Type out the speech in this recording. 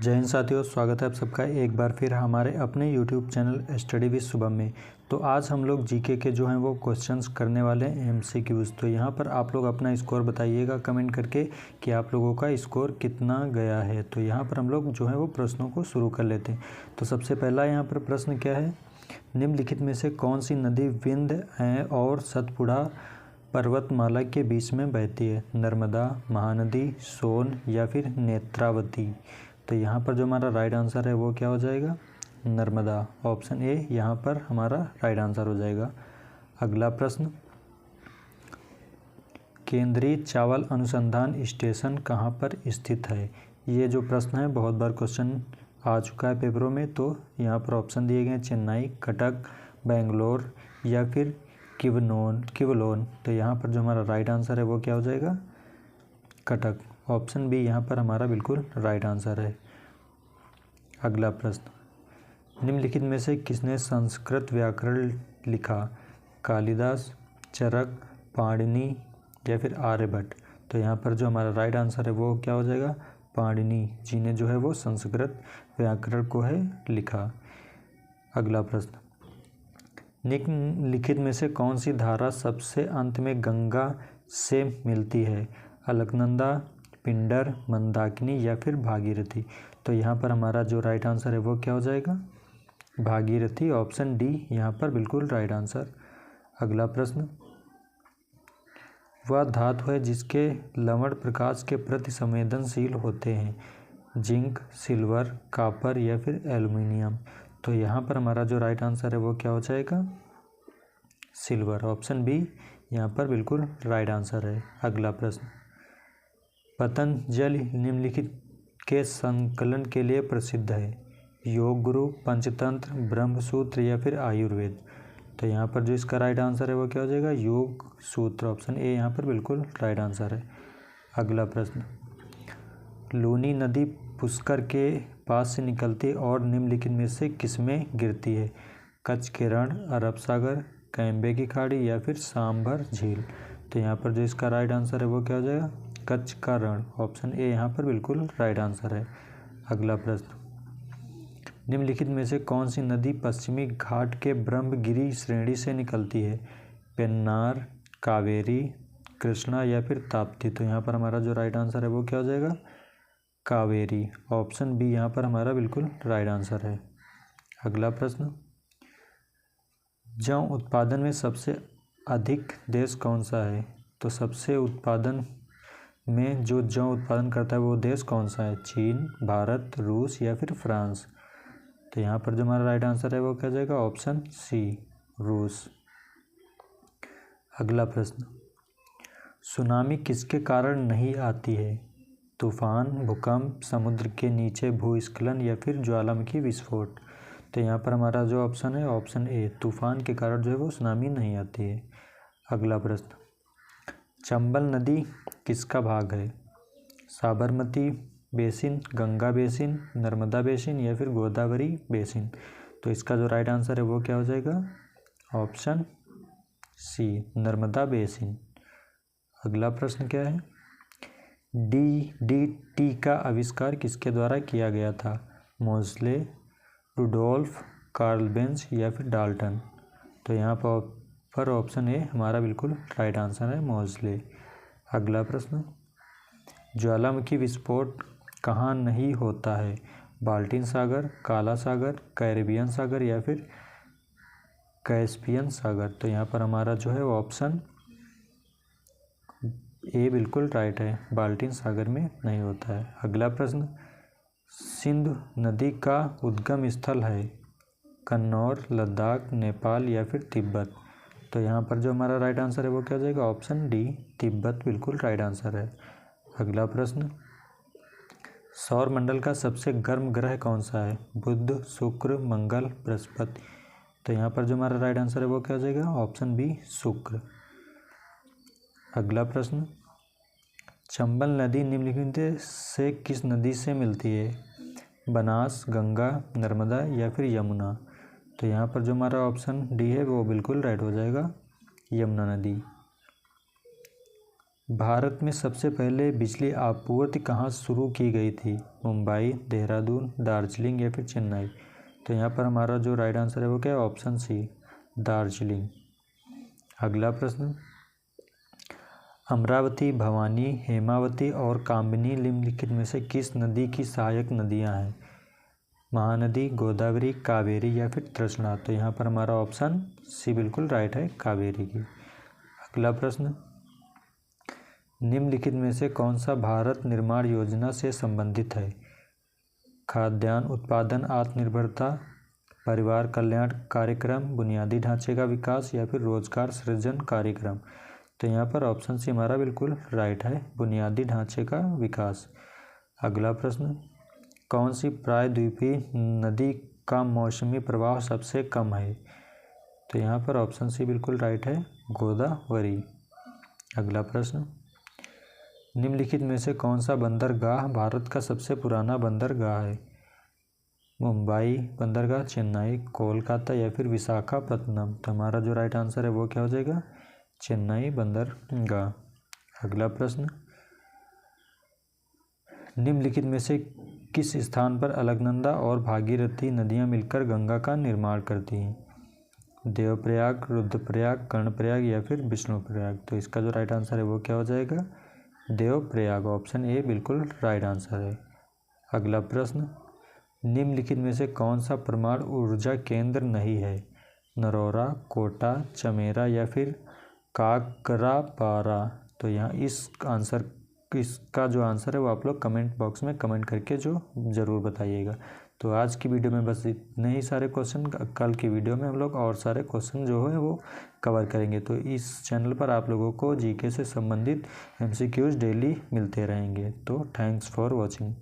जय हिंद साथियों, स्वागत है आप सबका एक बार फिर हमारे अपने YouTube channel study with Shubham में। तो आज हम लोग जीके के जो हैं वो क्वेश्चंस करने वाले हैं एमसीक्यूज़। तो यहाँ पर आप लोग अपना स्कोर बताइएगा कमेंट करके कि आप लोगों का स्कोर कितना गया है। तो यहाँ पर हम लोग जो है वो प्रश्नों को शुरू कर लेते हैं। तो सबसे पहला यहाँ पर प्रश्न क्या है, निम्नलिखित में से कौन सी नदी विंध्य और सतपुड़ा पर्वतमाला के बीच में बहती है? नर्मदा, महानदी, सोन या फिर नेत्रावती? तो यहाँ पर जो हमारा राइट आंसर है वो क्या हो जाएगा? नर्मदा। ऑप्शन ए यहाँ पर हमारा राइट आंसर हो जाएगा। अगला प्रश्न, केंद्रीय चावल अनुसंधान स्टेशन कहाँ पर स्थित है? ये जो प्रश्न है बहुत बार क्वेश्चन आ चुका है पेपरों में। तो यहाँ पर ऑप्शन दिए गए हैं चेन्नई, कटक, बेंगलोर या फिर किवलोन। तो यहाँ पर जो हमारा राइट आंसर है वो क्या हो जाएगा? कटक। ऑप्शन बी यहाँ पर हमारा बिल्कुल राइट आंसर है। अगला प्रश्न, निम्नलिखित में से किसने संस्कृत व्याकरण लिखा? कालिदास, चरक, पाणिनि या फिर आर्यभट्ट? तो यहाँ पर जो हमारा राइट आंसर है वो क्या हो जाएगा? पाणिनि जी ने जो है वो संस्कृत व्याकरण को है लिखा। अगला प्रश्न, निम्नलिखित में से कौन सी धारा सबसे अंत में गंगा से मिलती है? अलकनंदा, पिंडर, मंदाकिनी या फिर भागीरथी? तो यहाँ पर हमारा जो राइट आंसर है वो क्या हो जाएगा? भागीरथी। ऑप्शन डी यहाँ पर बिल्कुल राइट आंसर। अगला प्रश्न, वह धातु है जिसके लवण प्रकाश के प्रति संवेदनशील होते हैं? जिंक, सिल्वर, कॉपर या फिर एल्युमिनियम? तो यहाँ पर हमारा जो राइट आंसर है वो क्या हो जाएगा? सिल्वर। ऑप्शन बी यहाँ पर बिल्कुल राइट आंसर है। अगला प्रश्न, पतंजलि निम्नलिखित के संकलन के लिए प्रसिद्ध है? योग गुरु, पंचतंत्र, ब्रह्मसूत्र या फिर आयुर्वेद? तो यहाँ पर जो इसका राइट आंसर है वो क्या हो जाएगा? योग सूत्र। ऑप्शन ए यहाँ पर बिल्कुल राइट आंसर है। अगला प्रश्न, लूनी नदी पुष्कर के पास से निकलती है और निम्नलिखित में से किसमें गिरती है? कच्छ के रण, अरब सागर, कैम्बे की खाड़ी या फिर सांभर झील? तो यहाँ पर जो इसका राइट आंसर है वो क्या हो जाएगा? कच्छ का रण। ऑप्शन ए यहाँ पर बिल्कुल राइट आंसर है। अगला प्रश्न, निम्नलिखित में से कौन सी नदी पश्चिमी घाट के ब्रह्मगिरी श्रेणी से निकलती है? पेन्नार, कावेरी, कृष्णा या फिर ताप्ती? तो यहाँ पर हमारा जो राइट आंसर है वो क्या हो जाएगा? कावेरी। ऑप्शन बी यहाँ पर हमारा बिल्कुल राइट आंसर है। अगला प्रश्न, जौ उत्पादन में सबसे अधिक देश कौन सा है? तो सबसे उत्पादन में जो जौ उत्पादन करता है वो देश कौन सा है? चीन, भारत, रूस या फिर फ्रांस? तो यहाँ पर जो हमारा राइट आंसर है वो क्या जाएगा? ऑप्शन सी, रूस। अगला प्रश्न, सुनामी किसके कारण नहीं आती है? तूफान, भूकंप, समुद्र के नीचे भूस्खलन या फिर ज्वालामुखी विस्फोट? तो यहाँ पर हमारा जो ऑप्शन है ऑप्शन ए, तूफान के कारण जो है वो सुनामी नहीं आती है। अगला प्रश्न, चंबल नदी किसका भाग है? Sabarmati basin, Ganga basin, Narmada basin या फिर गोदावरी बेसिन? तो इसका जो राइट आंसर है वो क्या हो जाएगा? Option C, Narmada basin. अगला प्रश्न क्या है, डीडीटी का आविष्कार किसके द्वारा किया गया था? मोज़ले, रुडोल्फ, कार्ल बेंज या फिर डाल्टन? तो यहाँ पर ऑप्शन ए हमारा बिल्कुल राइट आंसर है, मोज़ले। अगला प्रश्न, ज्वालामुखी विस्फोट कहाँ नहीं होता है? बाल्टिन सागर, काला सागर, कैरिबियन सागर या फिर कैस्पियन सागर? तो यहाँ पर हमारा जो है वो ऑप्शन ए बिल्कुल राइट है, बाल्टिन सागर में नहीं होता है। अगला प्रश्न, सिंधु नदी का उद्गम स्थल है? कन्नौर, लद्दाख, नेपाल या फिर तिब्बत? तो यहाँ पर जो हमारा राइट आंसर है वो क्या हो जाएगा? ऑप्शन डी, तिब्बत बिल्कुल राइट आंसर है। अगला प्रश्न, सौर मंडल का सबसे गर्म ग्रह कौन सा है? बुध, शुक्र, मंगल, बृहस्पति? तो यहाँ पर जो हमारा राइट आंसर है वो क्या हो जाएगा? ऑप्शन बी, शुक्र। अगला प्रश्न, चंबल नदी निम्नलिखित से किस नदी से मिलती है? बनास, गंगा, नर्मदा या फिर यमुना? तो यहाँ पर जो हमारा ऑप्शन डी है वो बिल्कुल राइट हो जाएगा, यमुना नदी। भारत में सबसे पहले बिजली आपूर्ति कहाँ शुरू की गई थी? मुंबई, देहरादून, दार्जिलिंग या फिर चेन्नई? तो यहाँ पर हमारा जो राइट आंसर है वो क्या है? Option C, Darjeeling. अगला प्रश्न, अमरावती, भवानी, हेमावती और कामिनी निम्नलिखित में से किस नदी की सहायक नदियाँ हैं? महानदी, गोदावरी, कावेरी या फिर तृष्णा? तो यहाँ पर हमारा ऑप्शन सी बिल्कुल राइट है, कावेरी की। अगला प्रश्न, निम्नलिखित में से कौन सा भारत निर्माण योजना से संबंधित है? खाद्यान्न उत्पादन आत्मनिर्भरता, परिवार कल्याण कार्यक्रम, बुनियादी ढांचे का विकास या फिर रोजगार सृजन कार्यक्रम? तो यहाँ पर ऑप्शन सी हमारा बिल्कुल राइट है, बुनियादी ढांचे का विकास। अगला प्रश्न, कौन सी प्रायद्वीपीय नदी का मौसमी प्रवाह सबसे कम है? तो यहाँ पर ऑप्शन सी बिल्कुल राइट है, गोदावरी। अगला प्रश्न, निम्नलिखित में से कौन सा बंदरगाह भारत का सबसे पुराना बंदरगाह है? मुंबई बंदरगाह, चेन्नई, कोलकाता या फिर विशाखापत्तनम? तो हमारा जो राइट आंसर है वो क्या हो जाएगा? चेन्नई बंदरगाह। अगला प्रश्न, निम्नलिखित में से किस स्थान पर अलकनंदा और भागीरथी नदियां मिलकर गंगा का निर्माण करती हैं? देवप्रयाग, रुद्रप्रयाग, कर्णप्रयाग या फिर विष्णुप्रयाग? तो इसका जो राइट आंसर है वो क्या हो जाएगा? देवप्रयाग। ऑप्शन ए बिल्कुल राइट आंसर है। अगला प्रश्न, निम्नलिखित में से कौन सा परमाणु ऊर्जा केंद्र नहीं है? नरोरा, कोटा, चमेरा या फिर काकरापारा? तो यहाँ इसका जो आंसर है वो आप लोग कमेंट बॉक्स में कमेंट करके जो ज़रूर बताइएगा। तो आज की वीडियो में बस इतने ही सारे क्वेश्चन, कल की वीडियो में हम लोग और सारे क्वेश्चन जो है वो कवर करेंगे। तो इस चैनल पर आप लोगों को जीके से संबंधित MCQs डेली मिलते रहेंगे। तो थैंक्स फॉर वॉचिंग।